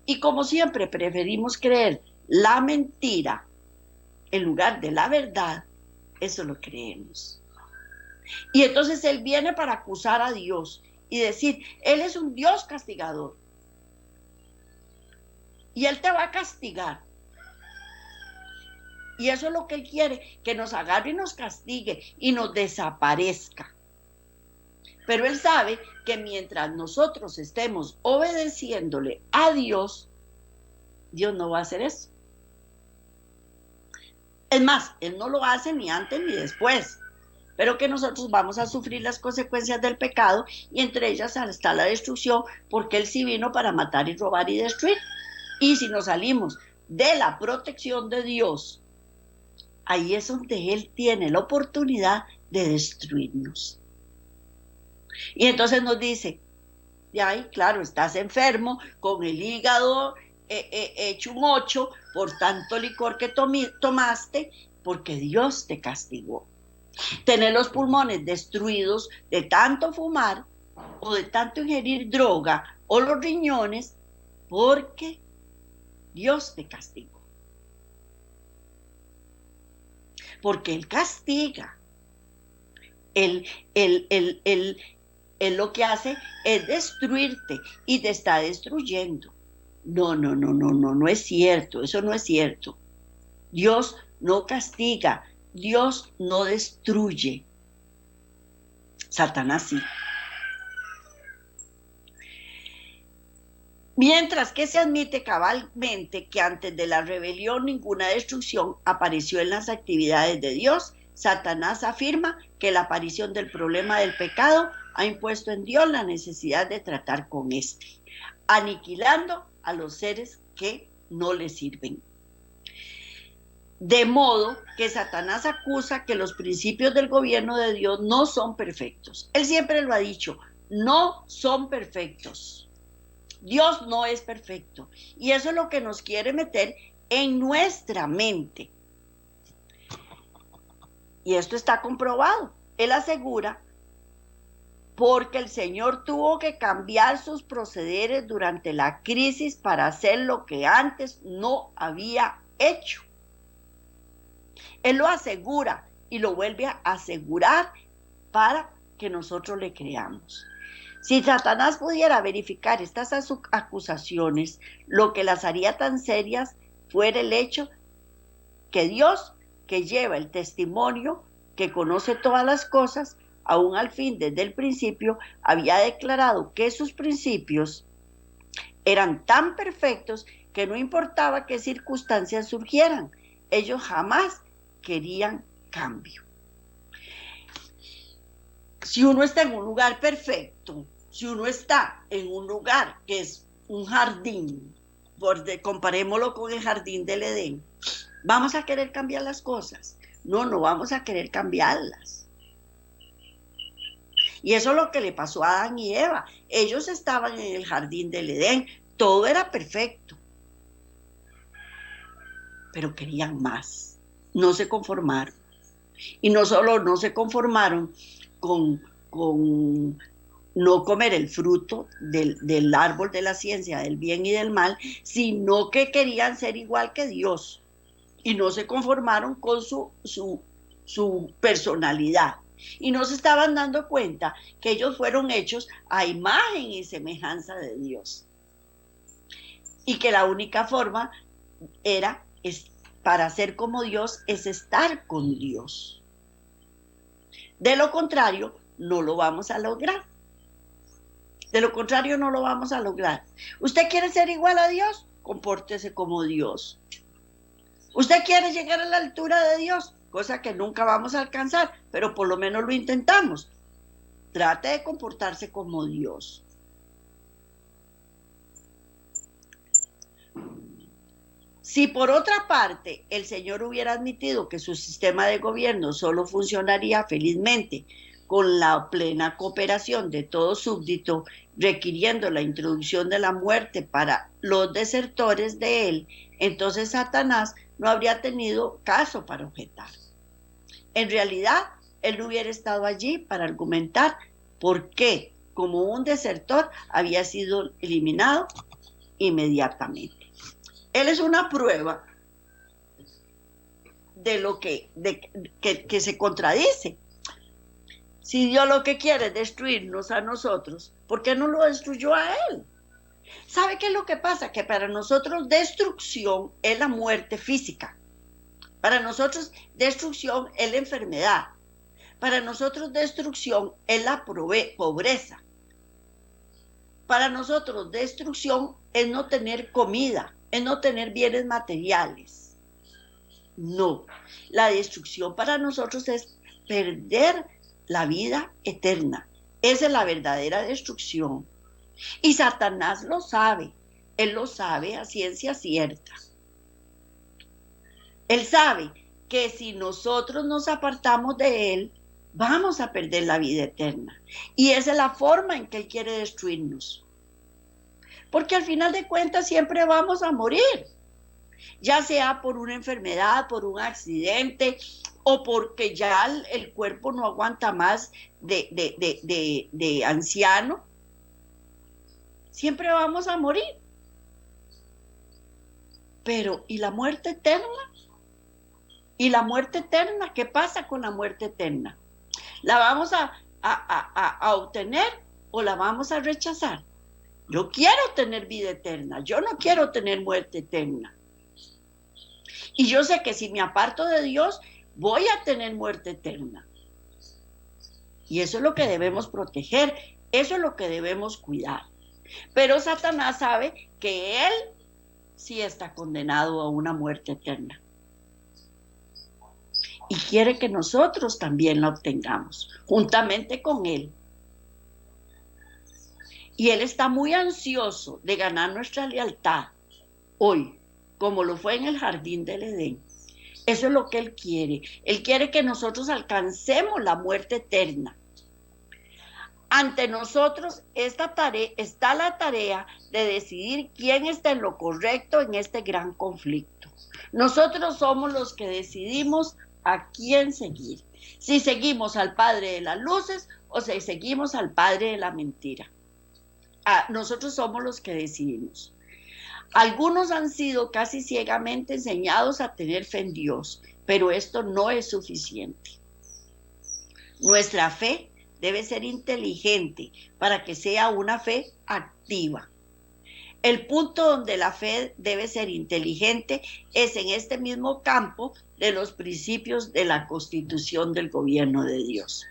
Y como siempre preferimos creer la mentira en lugar de la verdad, eso lo creemos. Y entonces Él viene para acusar a Dios y decir, Él es un Dios castigador. Y Él te va a castigar. Y eso es lo que Él quiere, que nos agarre y nos castigue y nos desaparezca. Pero Él sabe que mientras nosotros estemos obedeciéndole a Dios, Dios no va a hacer eso. Es más, Él no lo hace ni antes ni después. Pero que nosotros vamos a sufrir las consecuencias del pecado y entre ellas está la destrucción, porque Él sí vino para matar y robar y destruir. Y si nos salimos de la protección de Dios, ahí es donde Él tiene la oportunidad de destruirnos. Y entonces nos dice, ay, claro, estás enfermo, con el hígado hecho un 8, por tanto licor que tomaste, porque Dios te castigó. Tener los pulmones destruidos de tanto fumar o de tanto ingerir droga, o los riñones, porque Dios te castigó. Porque Él castiga. Él lo que hace es destruirte y te está destruyendo. No es cierto, eso no es cierto. Dios no castiga, Dios no destruye. Satanás sí. Mientras que se admite cabalmente que antes de la rebelión ninguna destrucción apareció en las actividades de Dios, Satanás afirma que la aparición del problema del pecado ha impuesto en Dios la necesidad de tratar con este, aniquilando a los seres que no le sirven. De modo que Satanás acusa que los principios del gobierno de Dios no son perfectos. Él siempre lo ha dicho, no son perfectos. Dios no es perfecto. Y eso es lo que nos quiere meter en nuestra mente. Y esto está comprobado. Él asegura, porque el Señor tuvo que cambiar sus procederes durante la crisis para hacer lo que antes no había hecho. Él lo asegura y lo vuelve a asegurar para que nosotros le creamos. Si Satanás pudiera verificar estas acusaciones, lo que las haría tan serias fuera el hecho que Dios, que lleva el testimonio, que conoce todas las cosas, aún al fin desde el principio, había declarado que sus principios eran tan perfectos que no importaba qué circunstancias surgieran, ellos jamás querían cambio. Si uno está en un lugar perfecto, si uno está en un lugar que es un jardín, comparémoslo con el jardín del Edén, ¿vamos a querer cambiar las cosas? No vamos a querer cambiarlas. Y eso es lo que le pasó a Adán y Eva. Ellos estaban en el jardín del Edén, todo era perfecto, pero querían más, no se conformaron. Y no solo no se conformaron con no comer el fruto del árbol de la ciencia del bien y del mal, sino que querían ser igual que Dios y no se conformaron con su personalidad. y no se estaban dando cuenta que ellos fueron hechos a imagen y semejanza de Dios. Y que la única forma para ser como Dios es estar con Dios. De lo contrario, no lo vamos a lograr. De lo contrario, no lo vamos a lograr. ¿Usted quiere ser igual a Dios? Compórtese como Dios. ¿Usted quiere llegar a la altura de Dios? Cosa que nunca vamos a alcanzar, pero por lo menos lo intentamos. Trate de comportarse como Dios. Si por otra parte el Señor hubiera admitido que su sistema de gobierno solo funcionaría felizmente con la plena cooperación de todo súbdito, requiriendo la introducción de la muerte para los desertores de él, entonces Satanás no habría tenido caso para objetar. En realidad, él no hubiera estado allí para argumentar por qué, como un desertor, había sido eliminado inmediatamente. Él es una prueba de lo que se contradice. Si Dios lo que quiere es destruirnos a nosotros, ¿por qué no lo destruyó a él? ¿Sabe qué es lo que pasa? Que para nosotros destrucción es la muerte física. Para nosotros destrucción es la enfermedad. Para nosotros destrucción es la pobreza. Para nosotros destrucción es no tener comida, es no tener bienes materiales. No, la destrucción para nosotros es perder la vida eterna. Esa es la verdadera destrucción. Y Satanás lo sabe. Él lo sabe a ciencia cierta. Él sabe que si nosotros nos apartamos de él, vamos a perder la vida eterna. Y esa es la forma en que él quiere destruirnos. Porque al final de cuentas siempre vamos a morir. Ya sea por una enfermedad, por un accidente, o porque ya el cuerpo no aguanta más de anciano. Siempre vamos a morir. Pero, ¿y la muerte eterna? ¿Y la muerte eterna? ¿Qué pasa con la muerte eterna? ¿La vamos a obtener o la vamos a rechazar? Yo quiero tener vida eterna, yo no quiero tener muerte eterna. Y yo sé que si me aparto de Dios, voy a tener muerte eterna. Y eso es lo que debemos proteger, eso es lo que debemos cuidar. Pero Satanás sabe que él sí está condenado a una muerte eterna. Y quiere que nosotros también la obtengamos, juntamente con él. Y él está muy ansioso de ganar nuestra lealtad hoy, como lo fue en el jardín del Edén. Eso es lo que él quiere. Él quiere que nosotros alcancemos la muerte eterna. Ante nosotros está la tarea de decidir quién está en lo correcto en este gran conflicto. Nosotros somos los que decidimos a quién seguir. Si seguimos al padre de las luces o si seguimos al padre de la mentira. Nosotros somos los que decidimos. Algunos han sido casi ciegamente enseñados a tener fe en Dios, pero esto no es suficiente. Nuestra fe debe ser inteligente para que sea una fe activa. El punto donde la fe debe ser inteligente es en este mismo campo de los principios de la constitución del gobierno de Dios.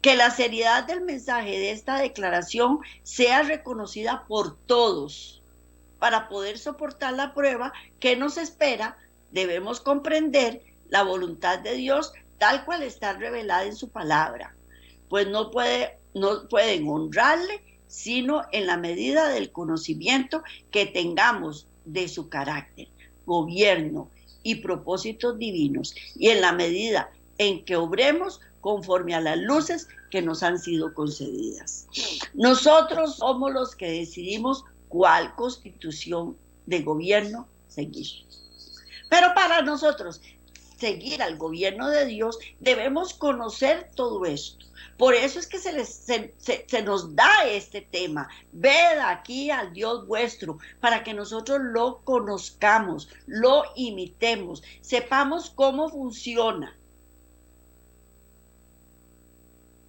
Que la seriedad del mensaje de esta declaración sea reconocida por todos. Para poder soportar la prueba que nos espera, debemos comprender la voluntad de Dios tal cual está revelada en su palabra, pues no pueden honrarle sino en la medida del conocimiento que tengamos de su carácter, gobierno y propósitos divinos, y en la medida en que obremos conforme a las luces que nos han sido concedidas. Nosotros somos los que decidimos cuál constitución de gobierno seguir. Pero para nosotros seguir al gobierno de Dios debemos conocer todo esto. Por eso es que se nos da este tema. Ved aquí al Dios vuestro, para que nosotros lo conozcamos, lo imitemos, sepamos cómo funciona.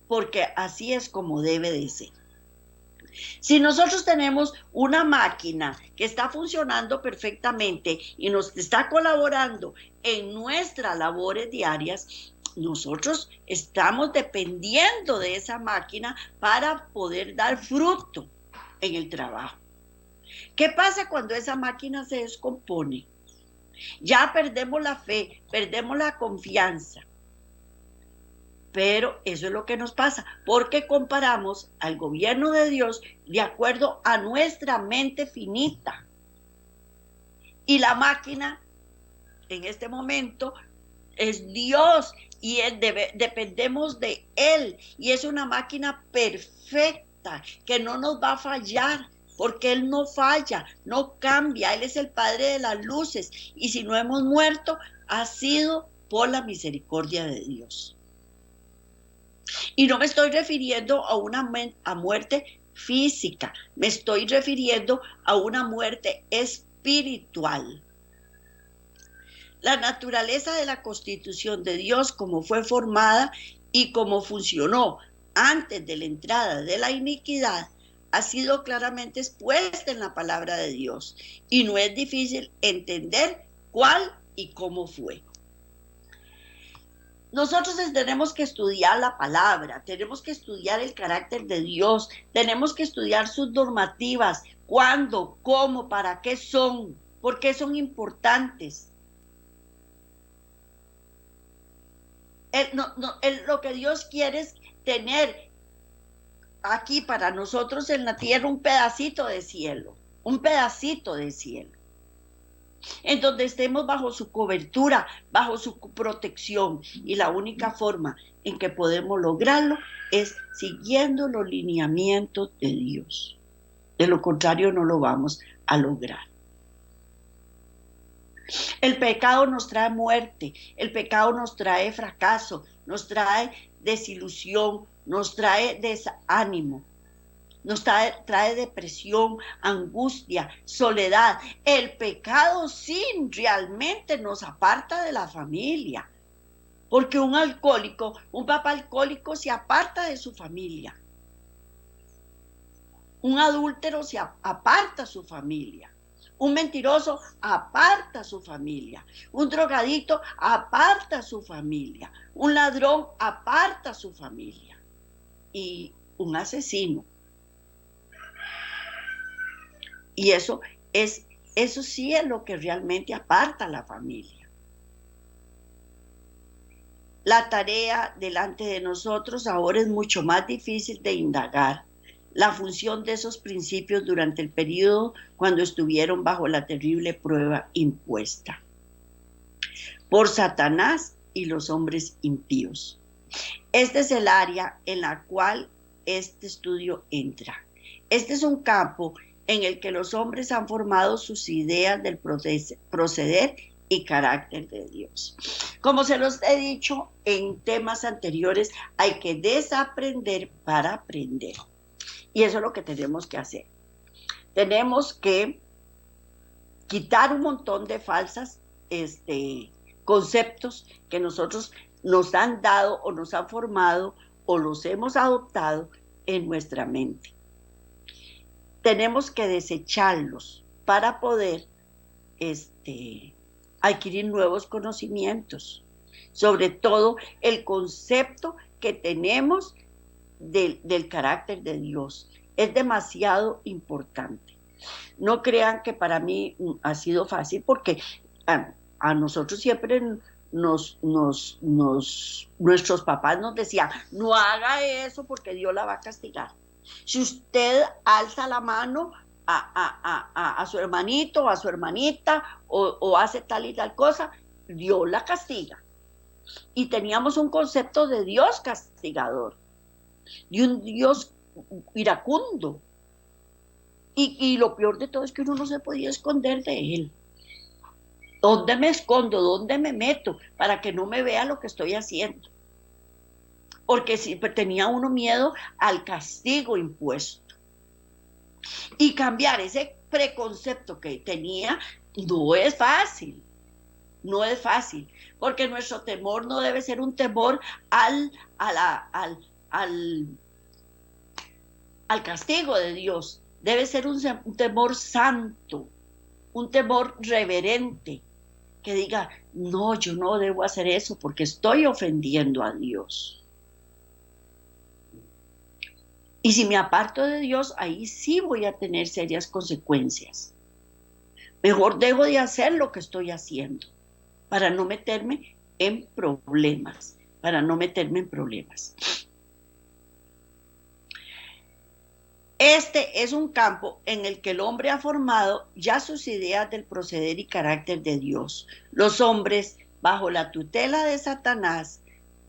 porque así es como debe de ser. Si nosotros tenemos una máquina que está funcionando perfectamente y nos está colaborando en nuestras labores diarias, nosotros estamos dependiendo de esa máquina para poder dar fruto en el trabajo. ¿Qué pasa cuando esa máquina se descompone? Ya perdemos la fe, perdemos la confianza. Pero eso es lo que nos pasa, porque comparamos al gobierno de Dios de acuerdo a nuestra mente finita. Y la máquina en este momento es Dios y dependemos de Él. Y es una máquina perfecta que no nos va a fallar, porque Él no falla, no cambia. Él es el Padre de las luces. Y si no hemos muerto, ha sido por la misericordia de Dios. Y no me estoy refiriendo a muerte física, me estoy refiriendo a una muerte espiritual. La naturaleza de la constitución de Dios, como fue formada y como funcionó antes de la entrada de la iniquidad, ha sido claramente expuesta en la palabra de Dios. Y no es difícil entender cuál y cómo fue. Nosotros tenemos que estudiar la palabra, tenemos que estudiar el carácter de Dios, tenemos que estudiar sus normativas, cuándo, cómo, para qué son, por qué son importantes. Lo que Dios quiere es tener aquí para nosotros en la tierra un pedacito de cielo, en donde estemos bajo su cobertura, bajo su protección. Y la única forma en que podemos lograrlo es siguiendo los lineamientos de Dios. De lo contrario, no lo vamos a lograr. El pecado nos trae muerte, el pecado nos trae fracaso, nos trae desilusión, nos trae desánimo. Nos trae depresión, angustia, soledad. El pecado sí realmente nos aparta de la familia. Porque un alcohólico, un papá alcohólico se aparta de su familia. Un adúltero se aparta de su familia. Un mentiroso aparta a su familia. Un drogadicto aparta a su familia. Un ladrón aparta a su familia. Y un asesino. Y eso sí es lo que realmente aparta a la familia. La tarea delante de nosotros ahora es mucho más difícil de indagar la función de esos principios durante el periodo cuando estuvieron bajo la terrible prueba impuesta por Satanás y los hombres impíos. Este es el área en la cual este estudio entra. Este es un campo en el que los hombres han formado sus ideas del proceder y carácter de Dios. Como se los he dicho en temas anteriores, hay que desaprender para aprender. Y eso es lo que tenemos que hacer. Tenemos que quitar un montón de falsas conceptos que nosotros nos han dado o nos han formado o los hemos adoptado en nuestra mente. Tenemos que desecharlos para poder adquirir nuevos conocimientos, sobre todo el concepto que tenemos del carácter de Dios. Es demasiado importante. No crean que para mí ha sido fácil, porque a nosotros siempre nuestros papás nos decían: no haga eso porque Dios la va a castigar. Si usted alza la mano a su hermanito o a su hermanita o hace tal y tal cosa, Dios la castiga. Y teníamos un concepto de Dios castigador, de un Dios iracundo. Y lo peor de todo es que uno no se podía esconder de Él. ¿Dónde me escondo? ¿Dónde me meto? Para que no me vea lo que estoy haciendo. Porque siempre tenía uno miedo al castigo impuesto. Y cambiar ese preconcepto que tenía no es fácil. No es fácil. Porque nuestro temor no debe ser un temor al castigo de Dios. Debe ser un temor santo, un temor reverente, que diga, no, yo no debo hacer eso porque estoy ofendiendo a Dios. Y si me aparto de Dios, ahí sí voy a tener serias consecuencias. Mejor dejo de hacer lo que estoy haciendo para no meterme en problemas, Este es un campo en el que el hombre ha formado ya sus ideas del proceder y carácter de Dios. Los hombres, bajo la tutela de Satanás,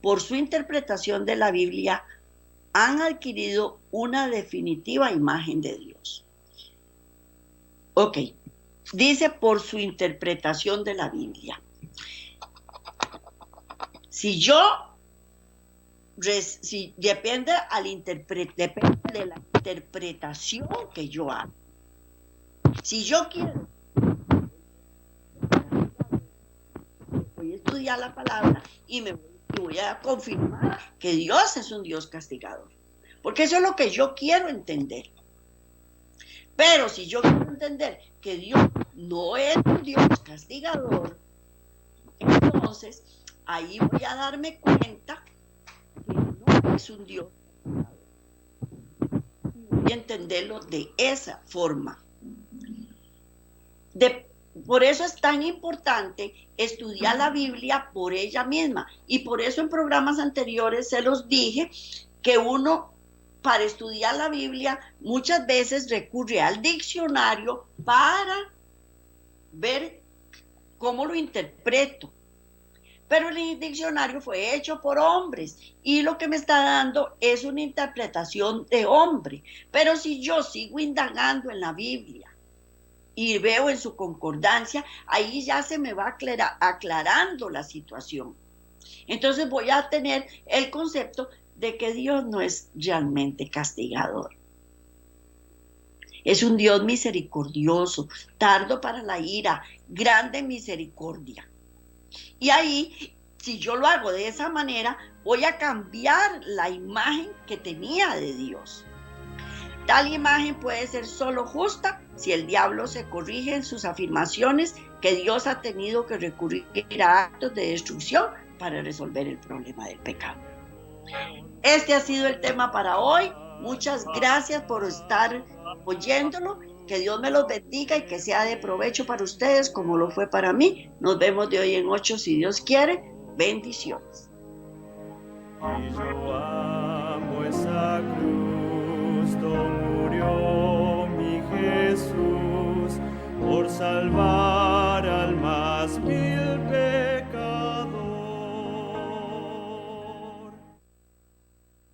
por su interpretación de la Biblia, han adquirido una definitiva imagen de Dios. Ok, dice por su interpretación de la Biblia. Si depende de la interpretación que yo hago. Si yo quiero, voy a estudiar la palabra y voy a confirmar que Dios es un Dios castigador. Porque eso es lo que yo quiero entender. Pero si yo quiero entender que Dios no es un Dios castigador, entonces ahí voy a darme cuenta que no es un Dios castigador. Y voy a entenderlo de esa forma. Por eso es tan importante estudiar la Biblia por ella misma. Y por eso en programas anteriores se los dije que uno, para estudiar la Biblia, muchas veces recurre al diccionario para ver cómo lo interpreto. Pero el diccionario fue hecho por hombres y lo que me está dando es una interpretación de hombre. Pero si yo sigo indagando en la Biblia y veo en su concordancia, ahí ya se me va aclarando la situación. Entonces voy a tener el concepto de que Dios no es realmente castigador. Es un Dios misericordioso, tardo para la ira, grande en misericordia. Y ahí, si yo lo hago de esa manera, voy a cambiar la imagen que tenía de Dios. Tal imagen puede ser solo justa si el diablo se corrige en sus afirmaciones que Dios ha tenido que recurrir a actos de destrucción para resolver el problema del pecado. Este ha sido el tema para hoy. Muchas gracias por estar oyéndolo. Que Dios me los bendiga y que sea de provecho para ustedes como lo fue para mí. Nos vemos de hoy en 8 si Dios quiere. Bendiciones. Y yo amo esa cruz.